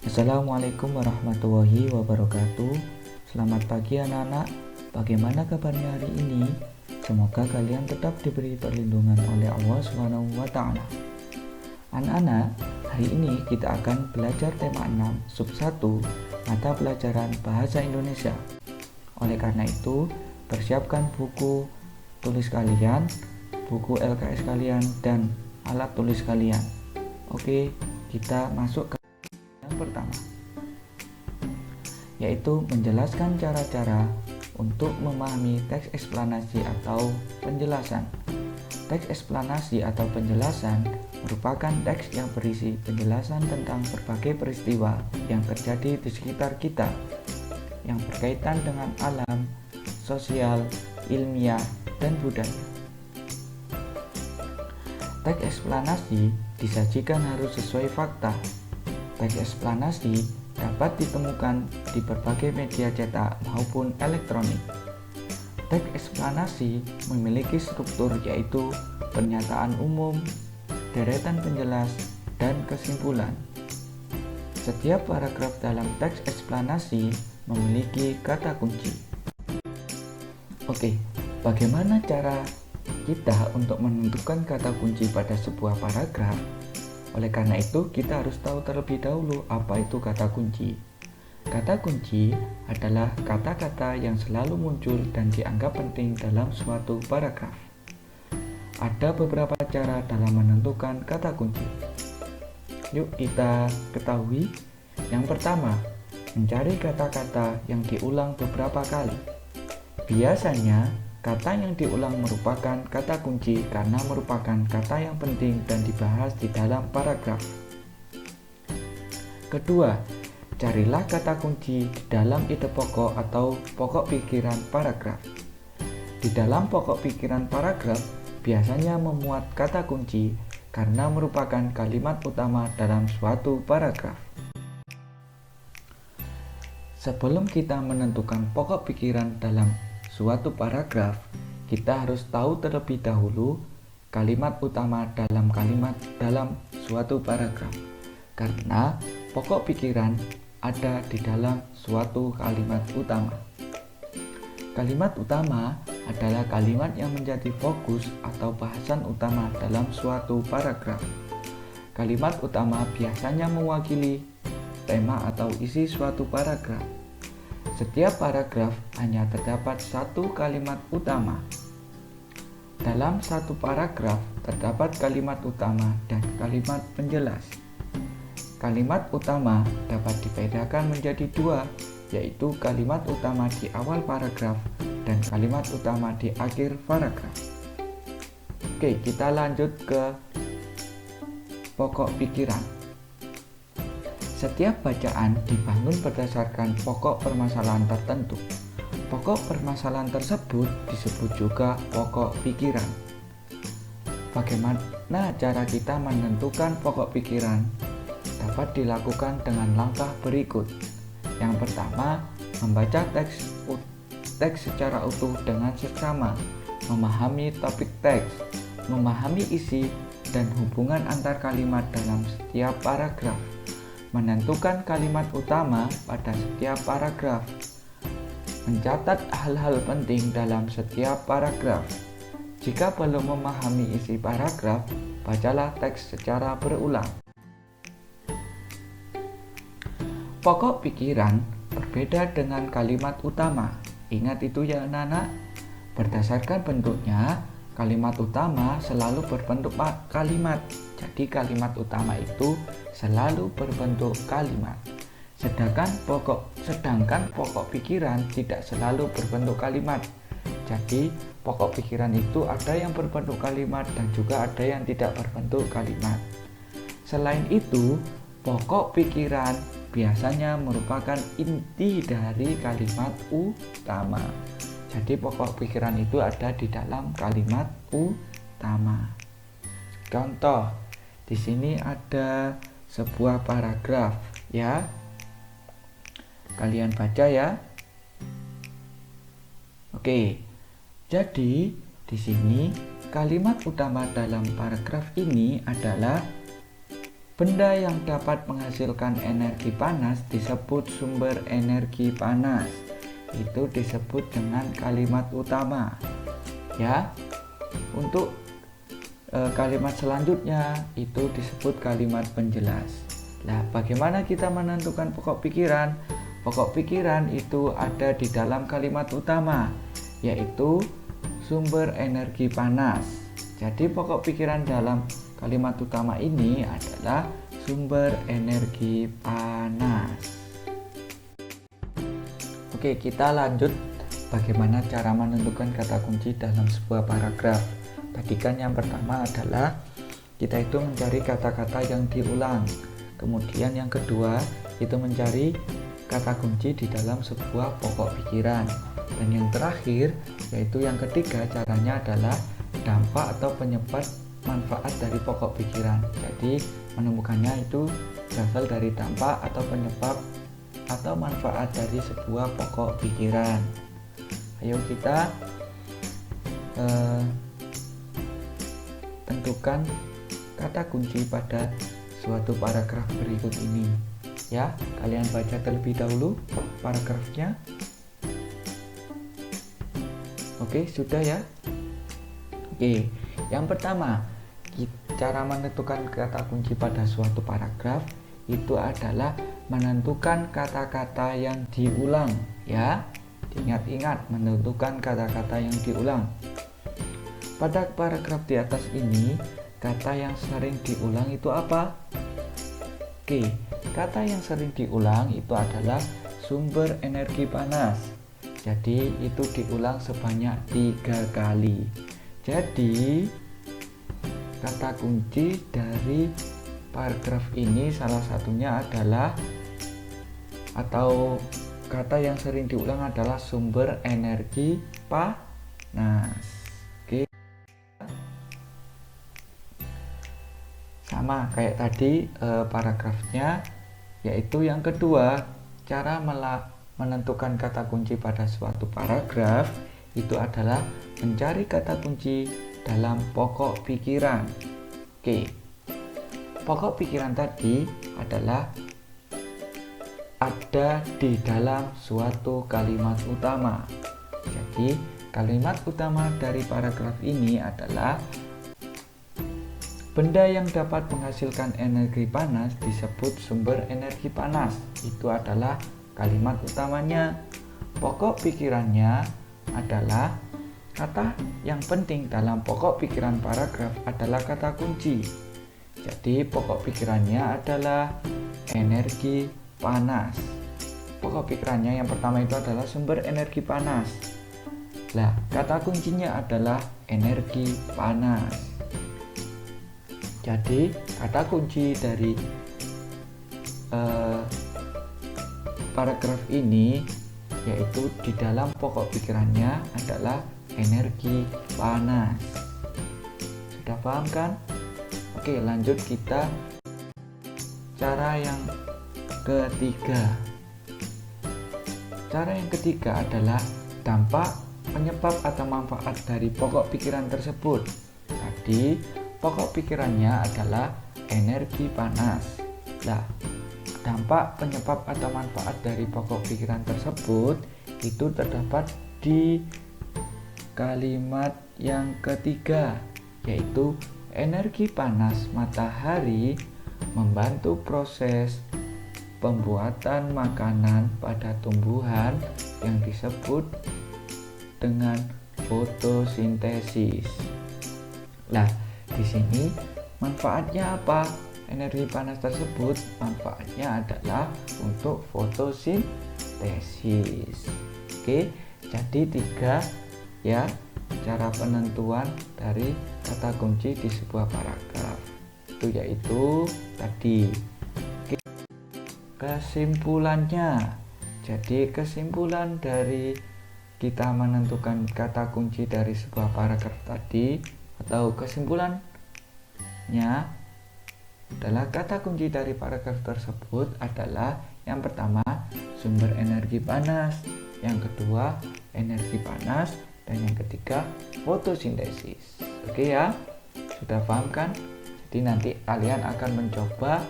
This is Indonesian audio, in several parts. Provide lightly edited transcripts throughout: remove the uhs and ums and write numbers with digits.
Assalamualaikum warahmatullahi wabarakatuh. Selamat pagi anak-anak. Bagaimana kabarnya hari ini? Semoga kalian tetap diberi perlindungan oleh Allah Subhanahu wa taala. Anak-anak, hari ini kita akan belajar tema 6 sub 1 mata pelajaran bahasa Indonesia. Oleh karena itu, persiapkan buku tulis kalian, buku LKS kalian, dan alat tulis kalian. Oke, kita masuk ke yang pertama, yaitu menjelaskan cara-cara untuk memahami teks eksplanasi atau penjelasan. Teks eksplanasi atau penjelasan merupakan teks yang berisi penjelasan tentang berbagai peristiwa yang terjadi di sekitar kita, yang berkaitan dengan alam, sosial, ilmiah, dan budaya. Teks eksplanasi disajikan harus sesuai fakta. Teks eksplanasi dapat ditemukan di berbagai media cetak maupun elektronik. Teks eksplanasi memiliki struktur yaitu pernyataan umum, deretan penjelas, dan kesimpulan. Setiap paragraf dalam teks eksplanasi memiliki kata kunci. Oke, bagaimana cara kita untuk menentukan kata kunci pada sebuah paragraf? Oleh karena itu, kita harus tahu terlebih dahulu apa itu kata kunci. Kata kunci adalah kata-kata yang selalu muncul dan dianggap penting dalam suatu paragraf. Ada beberapa cara dalam menentukan kata kunci. Yuk kita ketahui. Yang pertama, mencari kata-kata yang diulang beberapa kali. Biasanya, kata yang diulang merupakan kata kunci karena merupakan kata yang penting dan dibahas di dalam paragraf. Kedua, carilah kata kunci di dalam ide pokok atau pokok pikiran paragraf. Di dalam pokok pikiran paragraf biasanya memuat kata kunci karena merupakan kalimat utama dalam suatu paragraf. Sebelum kita menentukan pokok pikiran dalam suatu paragraf, kita harus tahu terlebih dahulu kalimat utama dalam suatu paragraf, karena pokok pikiran ada di dalam suatu kalimat utama. Kalimat utama adalah kalimat yang menjadi fokus atau bahasan utama dalam suatu paragraf. Kalimat utama biasanya mewakili tema atau isi suatu paragraf. Setiap paragraf hanya terdapat satu kalimat utama. Dalam satu paragraf terdapat kalimat utama dan kalimat penjelas. Kalimat utama dapat dibedakan menjadi dua, yaitu kalimat utama di awal paragraf dan kalimat utama di akhir paragraf. Oke, kita lanjut ke pokok pikiran. Setiap bacaan dibangun berdasarkan pokok permasalahan tertentu. Pokok permasalahan tersebut disebut juga pokok pikiran. Bagaimana cara kita menentukan pokok pikiran? Dapat dilakukan dengan langkah berikut. Yang pertama, membaca teks secara utuh dengan seksama, memahami topik teks, memahami isi dan hubungan antar kalimat dalam setiap paragraf, menentukan kalimat utama pada setiap paragraf, mencatat hal-hal penting dalam setiap paragraf. Jika belum memahami isi paragraf, bacalah teks secara berulang. Pokok pikiran berbeda dengan kalimat utama. Ingat itu ya anak-anak. Berdasarkan bentuknya, kalimat utama selalu berbentuk kalimat. Jadi kalimat utama itu selalu berbentuk kalimat. Sedangkan pokok pikiran tidak selalu berbentuk kalimat. Jadi pokok pikiran itu ada yang berbentuk kalimat dan juga ada yang tidak berbentuk kalimat. Selain itu, pokok pikiran biasanya merupakan inti dari kalimat utama. Jadi pokok pikiran itu ada di dalam kalimat utama. Contoh, di sini ada sebuah paragraf ya. Kalian baca ya. Oke. Jadi di sini kalimat utama dalam paragraf ini adalah Benda yang dapat menghasilkan energi panas disebut sumber energi panas. Itu disebut dengan kalimat utama. Ya. Untuk kalimat selanjutnya itu disebut kalimat penjelas. Nah, bagaimana kita menentukan pokok pikiran? Pokok pikiran itu ada di dalam kalimat utama, yaitu sumber energi panas. Jadi pokok pikiran dalam kalimat utama ini adalah sumber energi panas. Oke, kita lanjut bagaimana cara menentukan kata kunci dalam sebuah paragraf. Tadi kan yang pertama adalah kita itu mencari kata-kata yang diulang. Kemudian yang kedua itu mencari kata kunci di dalam sebuah pokok pikiran. Dan yang terakhir yaitu yang ketiga, caranya adalah dampak atau penyebab manfaat dari pokok pikiran. Jadi menemukannya itu berasal dari dampak atau penyebab atau manfaat dari sebuah pokok pikiran. Ayo kita tentukan kata kunci pada suatu paragraf berikut ini. Ya, kalian baca terlebih dahulu paragrafnya. Oke, sudah ya. Oke, yang pertama, cara menentukan kata kunci pada suatu paragraf itu adalah menentukan kata-kata yang diulang, ya. Ingat-ingat, menentukan kata-kata yang diulang. Pada paragraf di atas ini, kata yang sering diulang itu apa? Oke, kata yang sering diulang itu adalah sumber energi panas. Jadi itu diulang sebanyak 3 kali. Jadi kata kunci dari paragraf ini salah satunya adalah, atau kata yang sering diulang adalah sumber energi panas. Oke. Sama kayak tadi paragrafnya, yaitu yang kedua, cara menentukan kata kunci pada suatu paragraf itu adalah mencari kata kunci dalam pokok pikiran. Oke, pokok pikiran tadi adalah ada di dalam suatu kalimat utama. Jadi kalimat utama dari paragraf ini adalah benda yang dapat menghasilkan energi panas disebut sumber energi panas. Itu adalah kalimat utamanya. Pokok pikirannya adalah kata yang penting dalam pokok pikiran paragraf adalah kata kunci. Jadi pokok pikirannya adalah energi panas. Pokok pikirannya yang pertama itu adalah sumber energi panas. Nah, kata kuncinya adalah energi panas. Jadi kata kunci dari paragraf ini yaitu di dalam pokok pikirannya adalah energi panas. Sudah paham kan? Oke, lanjut kita cara yang ketiga. Cara yang ketiga adalah dampak, penyebab atau manfaat dari pokok pikiran tersebut. Tadi pokok pikirannya adalah energi panas. Nah, dampak, penyebab atau manfaat dari pokok pikiran tersebut itu terdapat di kalimat yang ketiga, yaitu energi panas matahari membantu proses pembuatan makanan pada tumbuhan yang disebut dengan fotosintesis. Nah, di sini manfaatnya apa? Energi panas tersebut manfaatnya adalah untuk fotosintesis. Oke, jadi 3 ya cara penentuan dari kata kunci di sebuah paragraf. Itu yaitu tadi. Oke, kesimpulannya. Jadi kesimpulan dari kita menentukan kata kunci dari sebuah paragraf tadi, atau kesimpulannya adalah kata kunci dari paragraf tersebut adalah yang pertama sumber energi panas, yang kedua energi panas, dan yang ketiga fotosintesis. Oke ya, sudah paham kan? Jadi nanti kalian akan mencoba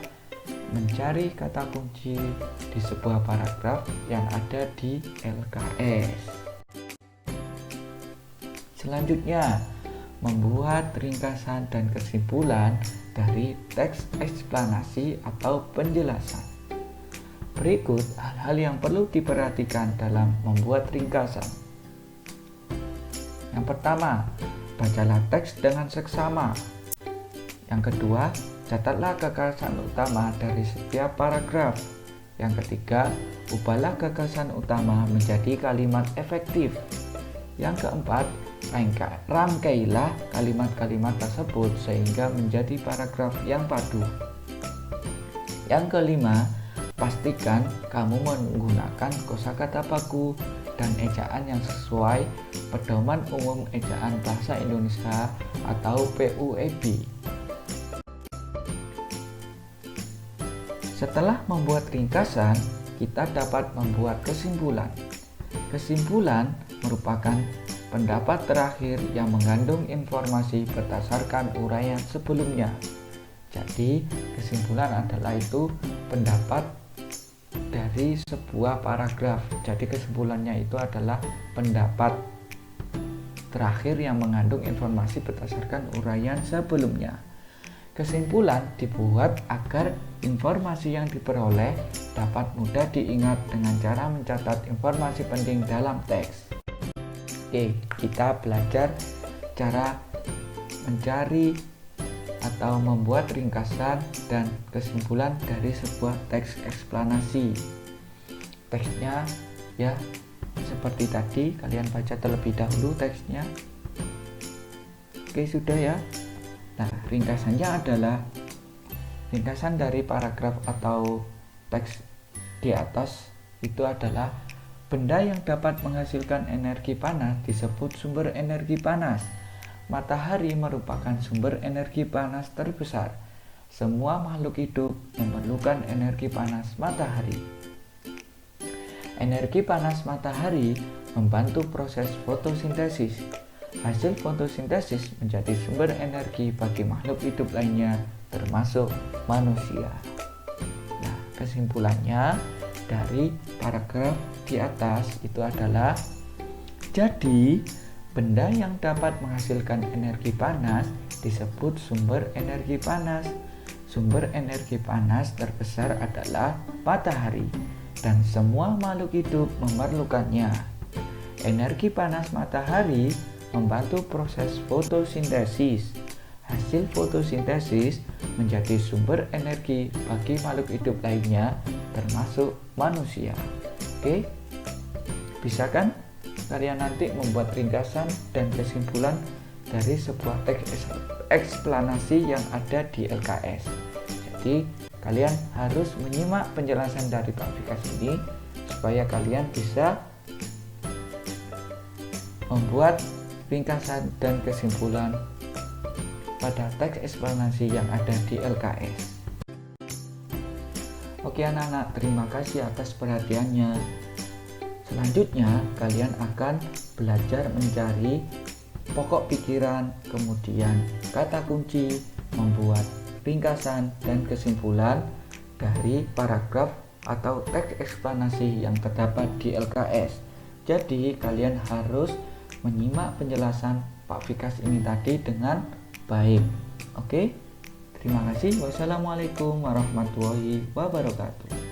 mencari kata kunci di sebuah paragraf yang ada di LKS. Selanjutnya, membuat ringkasan dan kesimpulan dari teks eksplanasi atau penjelasan. Berikut hal-hal yang perlu diperhatikan dalam membuat ringkasan. Yang pertama, bacalah teks dengan seksama. Yang kedua, catatlah gagasan utama dari setiap paragraf. Yang ketiga, ubahlah gagasan utama menjadi kalimat efektif. Yang keempat, rangkailah kalimat-kalimat tersebut sehingga menjadi paragraf yang padu. Yang kelima, pastikan kamu menggunakan kosakata baku dan ejaan yang sesuai Pedoman Umum Ejaan Bahasa Indonesia atau PUEB. Setelah membuat ringkasan, kita dapat membuat kesimpulan. Kesimpulan merupakan pendapat terakhir yang mengandung informasi berdasarkan uraian sebelumnya. Jadi, kesimpulan adalah itu pendapat dari sebuah paragraf. Jadi, kesimpulannya itu adalah pendapat terakhir yang mengandung informasi berdasarkan uraian sebelumnya. Kesimpulan dibuat agar informasi yang diperoleh dapat mudah diingat dengan cara mencatat informasi penting dalam teks. Oke, kita belajar cara mencari atau membuat ringkasan dan kesimpulan dari sebuah teks eksplanasi. Teksnya ya seperti tadi, kalian baca terlebih dahulu teksnya. Oke, sudah ya. Nah, ringkasannya adalah ringkasan dari paragraf atau teks di atas itu adalah benda yang dapat menghasilkan energi panas disebut sumber energi panas. Matahari merupakan sumber energi panas terbesar. Semua makhluk hidup memerlukan energi panas matahari. Energi panas matahari membantu proses fotosintesis. Hasil fotosintesis menjadi sumber energi bagi makhluk hidup lainnya, termasuk manusia. Nah, kesimpulannya dari paragraf di atas itu adalah, jadi benda yang dapat menghasilkan energi panas disebut sumber energi panas. Sumber energi panas terbesar adalah matahari dan semua makhluk hidup memerlukannya. Energi panas matahari membantu proses fotosintesis. Hasil fotosintesis menjadi sumber energi bagi makhluk hidup lainnya, termasuk manusia. Oke, bisa kan kalian nanti membuat ringkasan dan kesimpulan dari sebuah teks eksplanasi yang ada di LKS. Jadi kalian harus menyimak penjelasan dari Pak Vikas ini supaya kalian bisa membuat ringkasan dan kesimpulan pada teks eksplanasi yang ada di LKS. Oke anak-anak, terima kasih atas perhatiannya. Selanjutnya kalian akan belajar mencari pokok pikiran, kemudian kata kunci, membuat ringkasan dan kesimpulan dari paragraf atau teks eksplanasi yang terdapat di LKS. Jadi kalian harus menyimak penjelasan Pak Vikas ini tadi dengan baik. Oke, terima kasih. Wassalamualaikum warahmatullahi wabarakatuh.